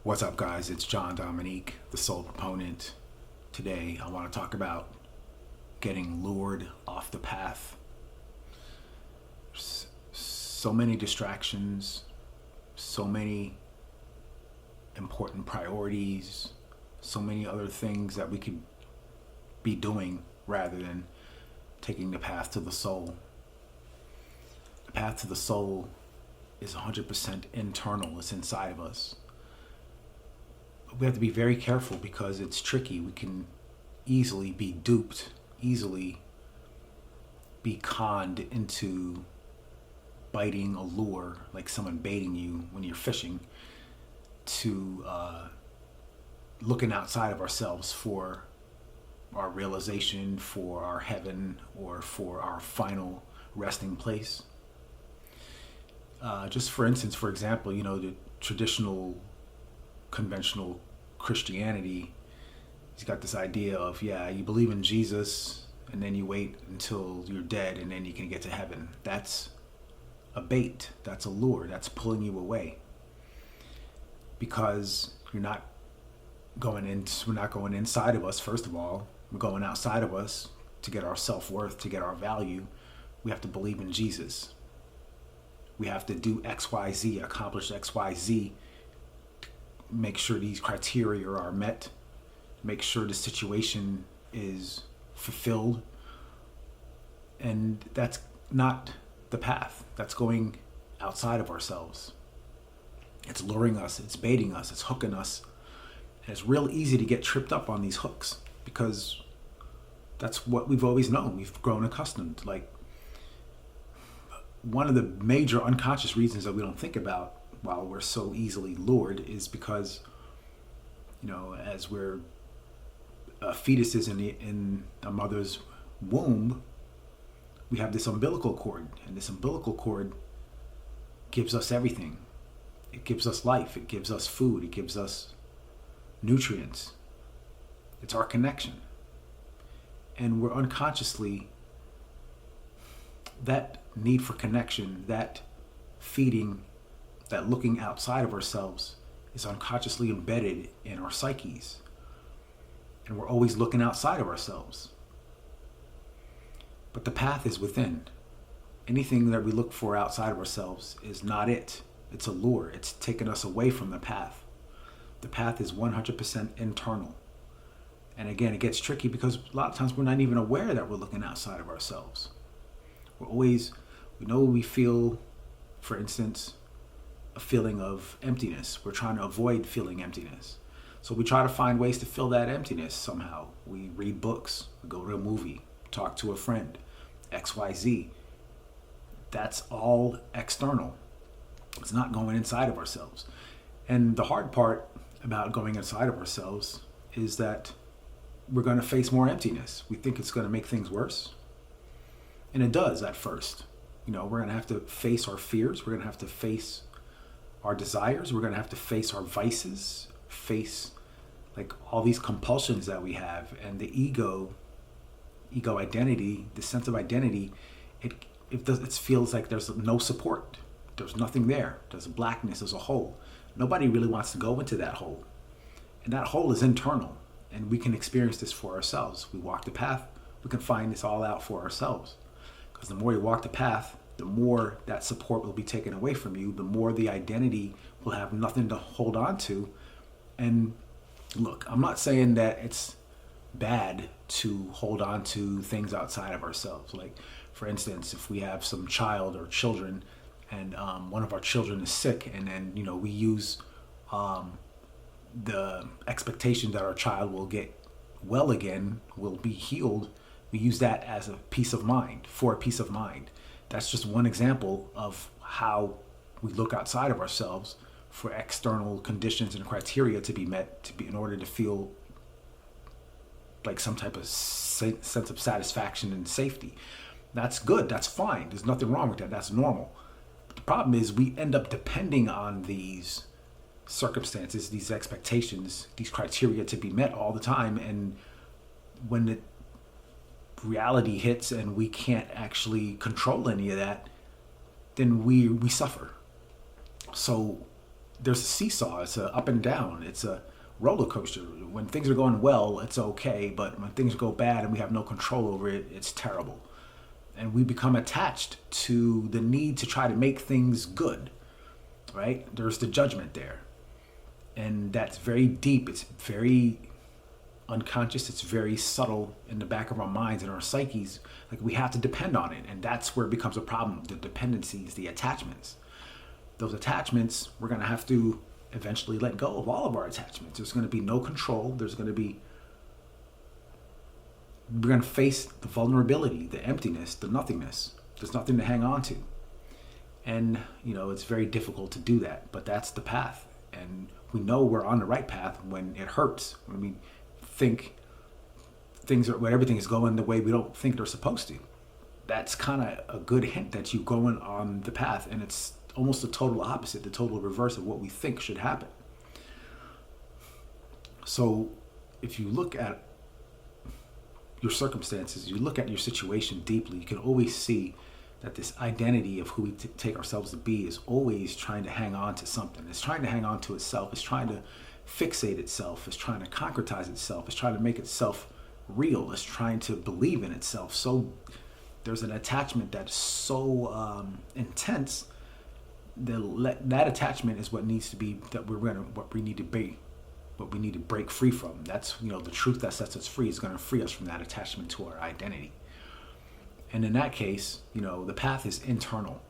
What's up, guys? It's John Dominique, the Soul Proponent. Today, I want to talk about getting lured off the path. So many distractions, so many important priorities, so many other things that we could be doing rather than taking the path to the soul. The path to the soul is 100% internal, it's inside of us. We have to be very careful because it's tricky. We can easily be duped, easily be conned into biting a lure, like someone baiting you when you're fishing, to looking outside of ourselves for our realization, for our heaven, or for our final resting place. Just for instance, for example, the traditional conventional Christianity, he's got this idea of, you believe in Jesus and then you wait until you're dead and then you can get to heaven. That's a bait. That's a lure. That's pulling you away. Because we're not going inside of us, first of all. We're going outside of us to get our self-worth, to get our value. We have to believe in Jesus. We have to do XYZ, accomplish XYZ, make sure these criteria are met, make sure the situation is fulfilled. And that's not the path. That's going outside of ourselves. It's luring us, it's baiting us, it's hooking us. And it's real easy to get tripped up on these hooks because that's what we've always known. We've grown accustomed. Like, one of the major unconscious reasons that we don't think about while we're so easily lured is because, as we're fetuses in a mother's womb, we have this umbilical cord, and this umbilical cord gives us everything. It gives us life, it gives us food, it gives us nutrients. It's our connection. And we're unconsciously, that need for connection, that feeding, that looking outside of ourselves is unconsciously embedded in our psyches. And we're always looking outside of ourselves. But the path is within. Anything that we look for outside of ourselves is not it. It's a lure. It's taking us away from the path. The path is 100% internal. And again, it gets tricky because a lot of times we're not even aware that we're looking outside of ourselves. We feel, for instance, a feeling of emptiness. We're trying to avoid feeling emptiness. So we try to find ways to fill that emptiness somehow. We read books, we go to a movie, talk to a friend, XYZ. That's all external. It's not going inside of ourselves. And the hard part about going inside of ourselves is that we're going to face more emptiness. We think it's going to make things worse. And it does at first. We're going to have to face our fears. We're going to have to face our desires. We're going to have to face our vices, face like all these compulsions that we have, and the ego identity, the sense of identity. It feels like there's no support. There's nothing there. There's a blackness. There's a hole. Nobody really wants to go into that hole, and that hole is internal. And we can experience this for ourselves. We walk the path. We can find this all out for ourselves. Because the more you walk the path, the more that support will be taken away from you, the more the identity will have nothing to hold on to. And look, I'm not saying that it's bad to hold on to things outside of ourselves. Like, for instance, if we have some child or children and one of our children is sick, and then, we use the expectation that our child will get well again, will be healed. We use that as a peace of mind, for a peace of mind. That's just one example of how we look outside of ourselves for external conditions and criteria to be met, in order to feel like some type of sense of satisfaction and safety. That's good. That's fine. There's nothing wrong with that. That's normal. But the problem is we end up depending on these circumstances, these expectations, these criteria to be met all the time. And when the reality hits and we can't actually control any of that, then we suffer. So there's a seesaw. It's a up and down. It's a roller coaster. When things are going well, it's okay, but when things go bad and we have no control over it, it's terrible. And we become attached to the need to try to make things good, right? There's the judgment there. And that's very deep. It's very unconscious. It's very subtle in the back of our minds and our psyches. Like, we have to depend on it. And that's where it becomes a problem. The dependencies, the attachments. Those attachments, we're going to have to eventually let go of all of our attachments. There's going to be no control. We're going to face the vulnerability, the emptiness, the nothingness. There's nothing to hang on to. And, it's very difficult to do that, but that's the path. And we know we're on the right path when it hurts, when we think when everything is going the way we don't think they're supposed to. That's kind of a good hint that you're going on the path, and it's almost the total opposite, the total reverse of what we think should happen. So if you look at your circumstances, you look at your situation deeply, you can always see that this identity of who we take ourselves to be is always trying to hang on to something. It's trying to hang on to itself. It's trying to fixate itself. It's trying to concretize itself. It's trying to make itself real. It's trying to believe in itself. So there's an attachment that's so intense. That attachment is what needs to be, what we need to be, what we need to break free from. That's, the truth that sets us free is going to free us from that attachment to our identity. And in that case, the path is internal.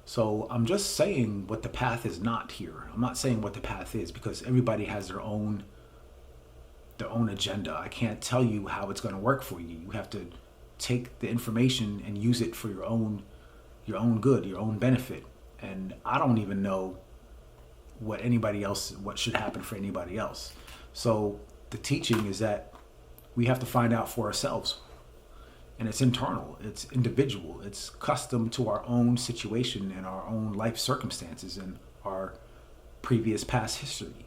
So I'm just saying what the path is not here. I'm not saying what the path is, because everybody has their own agenda. I can't tell you how it's going to work for you. You have to take the information and use it for your own good, your own benefit. And I don't even know what should happen for anybody else. So the teaching is that we have to find out for ourselves. And it's internal, it's individual, it's custom to our own situation and our own life circumstances and our previous past history.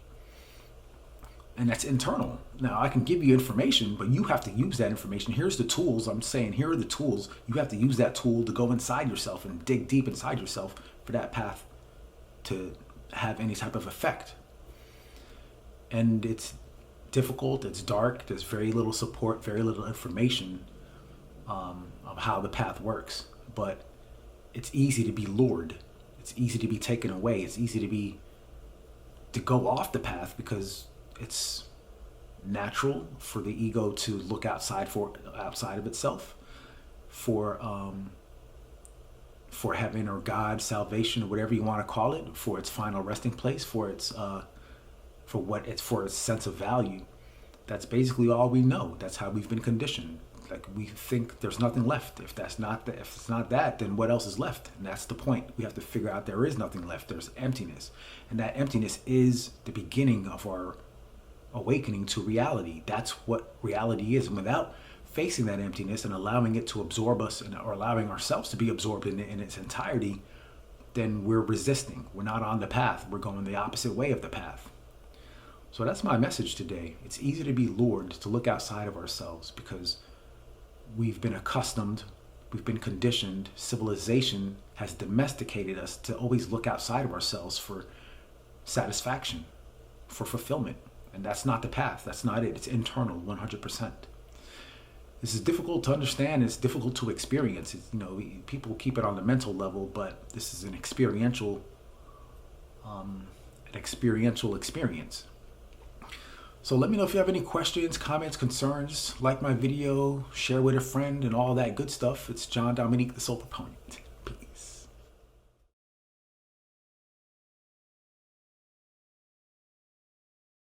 And that's internal. Now, I can give you information, but you have to use that information. Here's the tools. I'm saying, here are the tools. You have to use that tool to go inside yourself and dig deep inside yourself for that path to have any type of effect. And it's difficult, it's dark, there's very little support, very little information of how the path works, but it's easy to be lured. It's easy to be taken away. It's easy to go off the path, because it's natural for the ego to look outside of itself for heaven or God, salvation, or whatever you want to call it, for its final resting place, for its sense of value. That's basically all we know. That's how we've been conditioned. Like, we think there's nothing left. If it's not that, then what else is left? And that's the point. We have to figure out there is nothing left. There's emptiness. And that emptiness is the beginning of our awakening to reality. That's what reality is. And without facing that emptiness and allowing it to absorb us, or allowing ourselves to be absorbed in its entirety, then we're resisting. We're not on the path. We're going the opposite way of the path. So that's my message today. It's easy to be lured to look outside of ourselves, because we've been accustomed, we've been conditioned, civilization has domesticated us to always look outside of ourselves for satisfaction, for fulfillment. And that's not the path. That's not it. It's internal, 100%. This is difficult to understand. It's difficult to experience. People keep it on the mental level, but this is an experiential experience. So let me know if you have any questions, comments, concerns. Like my video, share with a friend, and all that good stuff. It's John Dominique, the Soul Proponent.